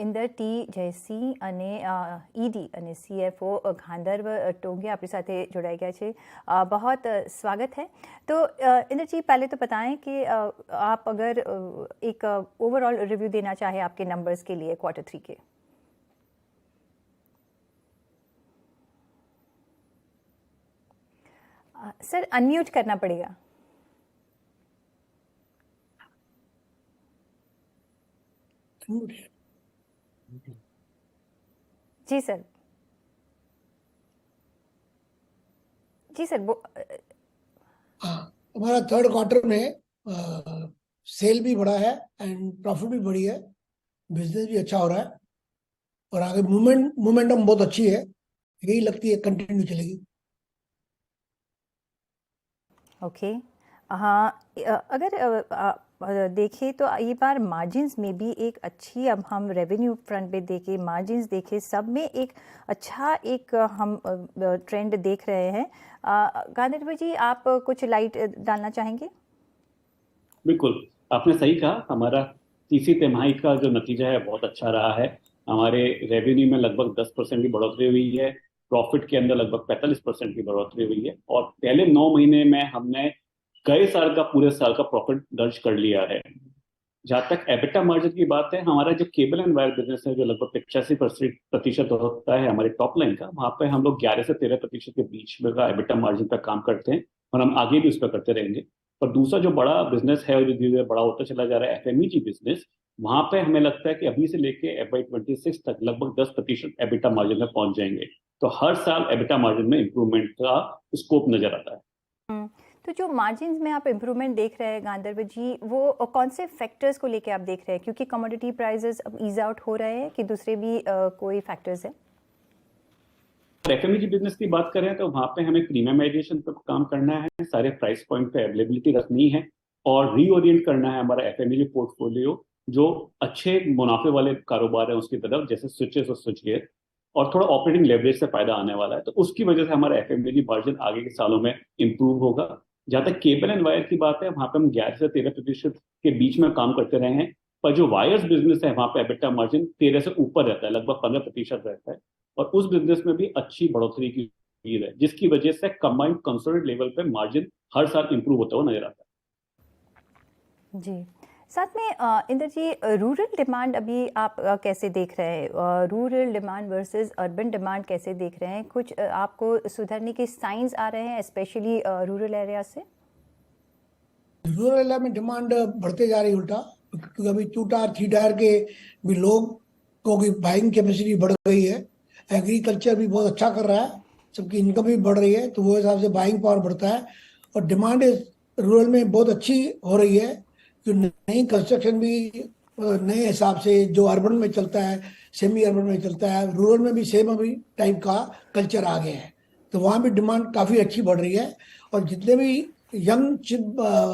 Inder T Jaysinh અને ED અને CFO ગાંધર્વ टोंगे आपकी સાથે જોડાઈ ગયા છે। बहुत स्वागत है। तो इंदर जी, पहले तो बताएं कि आप अगर एक ओवरऑल रिव्यू देना चाहे आपके नंबर्स के लिए Q3 के। सर अनम्यूट करना पड़ेगा। जी सर, जी सर वो हमारा थर्ड क्वार्टर में सेल भी बढ़ा है एंड प्रॉफिट भी बढ़ी है, बिजनेस भी अच्छा हो रहा है और आगे मोमेंटम बहुत अच्छी है, यही लगती है कंटिन्यू चलेगी। ओके। हाँ, अगर देखें तो ये बार मार्जिन्स में भी एक अच्छी, अब हम रेवेन्यू फ्रंट पे देखें, मार्जिन्स देखें, सब में एक अच्छा एक हम ट्रेंड देख रहे हैं। गांधर्व जी, आप कुछ लाइट डालना चाहेंगे? बिल्कुल, आपने सही कहा। हमारा तीसरी तिमाही का जो नतीजा है बहुत अच्छा रहा है। हमारे रेवेन्यू में लगभग 10% की बढ़ोतरी हुई है, प्रॉफिट के अंदर लगभग 45% की बढ़ोतरी हुई है और पहले 9 महीने में हमने गए साल का पूरे साल का प्रॉफिट दर्ज कर लिया है। जहां तक एबिटा मार्जिन की बात है, हमारा जो केबल एंड वायर बिजनेस है जो लगभग 85% होता है हमारे टॉप लाइन का, वहां पे हम लोग 11 से 13% के बीच में का एबिटा मार्जिन पर काम करते हैं और हम आगे भी उस पर करते रहेंगे। और दूसरा जो बड़ा बिजनेस है और जो धीरे धीरे बड़ा होता चला जा रहा है FMEG बिजनेस, वहां पे हमें लगता है कि अभी से लेके FY26 तक लगभग 10% एबिटा मार्जिन में पहुंच जाएंगे। तो हर साल एबिटा मार्जिन में इंप्रूवमेंट का स्कोप नजर आता है। तो जो मार्जिन्स में आप इम्प्रूवमेंट देख रहे हैं गांधर्व जी, वो कौन से फैक्टर्स को लेके आप देख रहे हैं? क्योंकि कमोडिटी प्राइसेस अब ईज आउट हो रहे हैं कि दूसरे भी कोई फैक्टर्स है? FMEG बिजनेस की बात करें तो वहां पे हमें प्रीमियमाइजेशन पर काम करना है, सारे प्राइस पॉइंट पे अवेलेबिलिटी रखनी है और रीओरिएंट करना है हमारा FMEG पोर्टफोलियो जो अच्छे मुनाफे वाले कारोबार है उसकी तरफ, जैसे स्विचेस और स्विच गियर, और थोड़ा ऑपरेटिंग लेवरेज से फायदा आने वाला है। तो उसकी वजह से हमारा FMEG मार्जिन आगे के सालों में इंप्रूव होगा। जहां तक केबल एंड वायर की बात है, वहां पे हम 11 से 13% के बीच में काम करते रहे हैं, पर जो वायर्स बिजनेस है वहां पे एबिटा मार्जिन 13 से ऊपर रहता है, लगभग 15% रहता है और उस बिजनेस में भी अच्छी बढ़ोतरी की उम्मीद है, जिसकी वजह से कंबाइंड कंसोलिडेटेड लेवल पे मार्जिन हर साल इंप्रूव होता हुआ नजर आता है। जी, साथ में इंदर जी, रूरल डिमांड अभी आप कैसे देख रहे हैं? Rural demand versus urban demand कैसे देख रहे हैं? कुछ आपको सुधरने के साइंस आ रहे हैं स्पेशली रूरल एरिया से? रूरल एरिया में डिमांड बढ़ते जा रही है उल्टा, क्योंकि अभी 2 टायर 3 टायर के भी लोग की बाइंग कैपेसिटी बढ़ गई है, एग्रीकल्चर भी बहुत अच्छा कर रहा है, सबकी इनकम भी बढ़ रही है, तो वो हिसाब से बाइंग पावर बढ़ता है और डिमांड रूरल में बहुत अच्छी हो रही है। जो नई कंस्ट्रक्शन भी नए हिसाब से जो अर्बन में चलता है, सेमी अर्बन में चलता है, रूरल में भी सेम अभी टाइप का कल्चर आ गया है, तो वहाँ भी डिमांड काफ़ी अच्छी बढ़ रही है और जितने भी यंग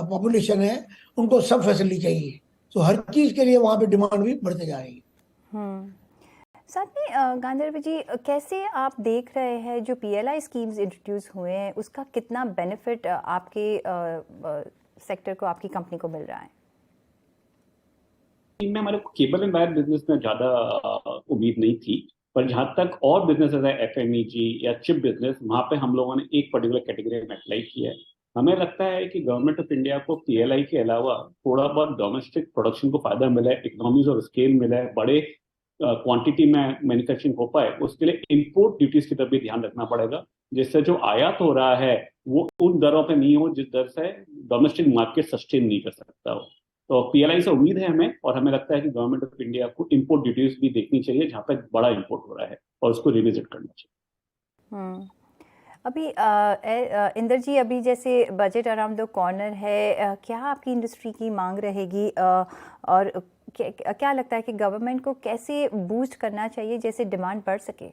पॉपुलेशन है उनको सब फैसिलिटी चाहिए, तो हर चीज़ के लिए वहाँ पे डिमांड भी बढ़ते जा रही है। साथ में गांधर्व जी, कैसे आप देख रहे हैं जो PLI स्कीम्स इंट्रोड्यूस हुए हैं, उसका कितना बेनिफिट आपके सेक्टर को, आपकी कंपनी को मिल रहा है? में हमारे केबल एंड वायर बिजनेस में ज्यादा उम्मीद नहीं थी, पर जहां तक और बिजनेसेस है FMEG या चिप बिजनेस, वहां पे हम लोगों ने एक पर्टिकुलर कैटेगरी में अप्लाई किया है। हमें लगता है कि गवर्नमेंट ऑफ इंडिया को PLI के अलावा थोड़ा बहुत डोमेस्टिक प्रोडक्शन को फायदा मिला है, इकोनॉमीज और स्केल मिला है, बड़े क्वांटिटी में मैन्युफैक्चरिंग हो पाए, उसके लिए इंपोर्ट ड्यूटीज की तरफ भी ध्यान रखना पड़ेगा, जिससे जो आयात हो रहा है वो उन दरों पे नहीं हो जिस दर से डोमेस्टिक मार्केट सस्टेन नहीं कर सकता हो। तो PLI से उम्मीद है हमें, और हमें लगता है कि गवर्नमेंट ऑफ इंडिया को इंपोर्ट ड्यूटीज भी देखनी चाहिए जहां पे बड़ा इंपोर्ट हो रहा है और उसको रिविजिट करना चाहिए। अभी इंदर जी, अभी जैसे बजट अराउंड द कॉर्नर है, क्या आपकी इंडस्ट्री की मांग रहेगी और क्या लगता है कि गवर्नमेंट को कैसे बूस्ट करना चाहिए जैसे डिमांड बढ़ सके?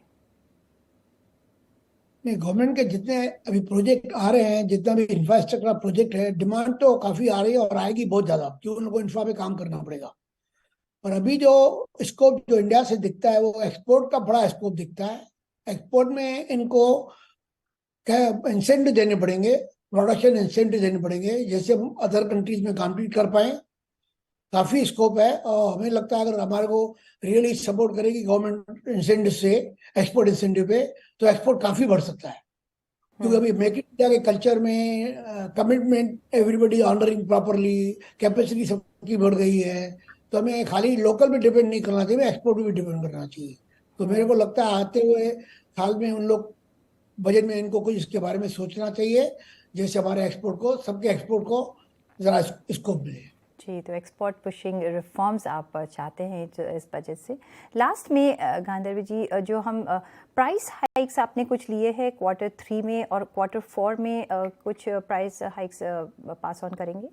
नहीं, गवर्नमेंट के जितने अभी प्रोजेक्ट आ रहे हैं, जितना भी इंफ्रास्ट्रक्चर प्रोजेक्ट है, डिमांड तो काफी आ रही है और आएगी बहुत ज्यादा, क्यों उनको इंफ्रा पे काम करना पड़ेगा। और अभी जो स्कोप जो इंडिया से दिखता है वो एक्सपोर्ट का बड़ा स्कोप दिखता है। एक्सपोर्ट में इनको क्या इंसेंटिव देने पड़ेंगे, प्रोडक्शन इंसेंटिव देने पड़ेंगे, जैसे हम अदर कंट्रीज में कॉम्पीट कर पाए काफी स्कोप है और हमें लगता है अगर हमारे को रियली सपोर्ट करेगी गवर्नमेंट इंसेंटिव से, एक्सपोर्ट इंसेंटिव पे, तो एक्सपोर्ट काफी बढ़ सकता है। क्योंकि अभी मेक इन इंडिया के कल्चर में commitment everybody honouring properly, capacity सबकी बढ़ गई है, तो हमें खाली लोकल पे डिपेंड नहीं करना चाहिए, एक्सपोर्ट पे भी डिपेंड करना चाहिए। तो मेरे को लगता है आते हुए साल में उन लोग बजट में इनको कुछ इसके बारे में सोचना चाहिए, जैसे हमारे एक्सपोर्ट को, सबके एक्सपोर्ट को जरा स्कोप मिले। जी, तो एक्सपोर्ट पुशिंग रिफॉर्म्स आप चाहते हैं इस बजट से। लास्ट में गांधरवी जी, जो हम प्राइस हाइक्स आपने कुछ लिए हैं Q3 में और Q4 में कुछ प्राइस हाइक्स पास ऑन करेंगे?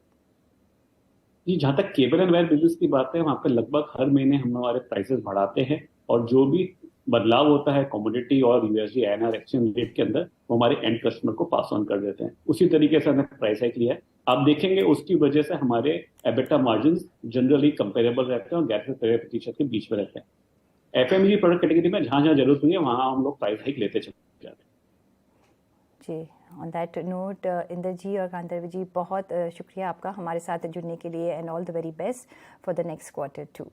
जी, जहाँ तक केबल एंड वायर बिजनेस की बात है, वहाँ पे लगभग हर महीने हम हमारे प्राइसेस बढ़ाते हैं और जो भी बदलाव होता है कमोडिटी और यूएसडी INR एक्सचेंज रेट के अंदर, वो हमारे एंड कस्टमर को पास ऑन कर देते हैं। उसी तरीके से हमने प्राइस हाइक लिया है। आप देखेंगे उसकी वजह से हमारे एबिटा मार्जिन जनरली कंपेरेबल रहते हैं और 11 से 13% के बीच में रहते हैं। FMEG प्रोडक्ट कैटेगरी में जहाँ जहाँ जरूरत हुई है वहाँ हम लोग प्राइस हाइक लेते चले जाते हैं। जी, ऑन दैट नोट इंदर जी और गांधरवी जी, बहुत शुक्रिया आपका हमारे साथ जुड़ने के लिए and all the very best for the next Q2।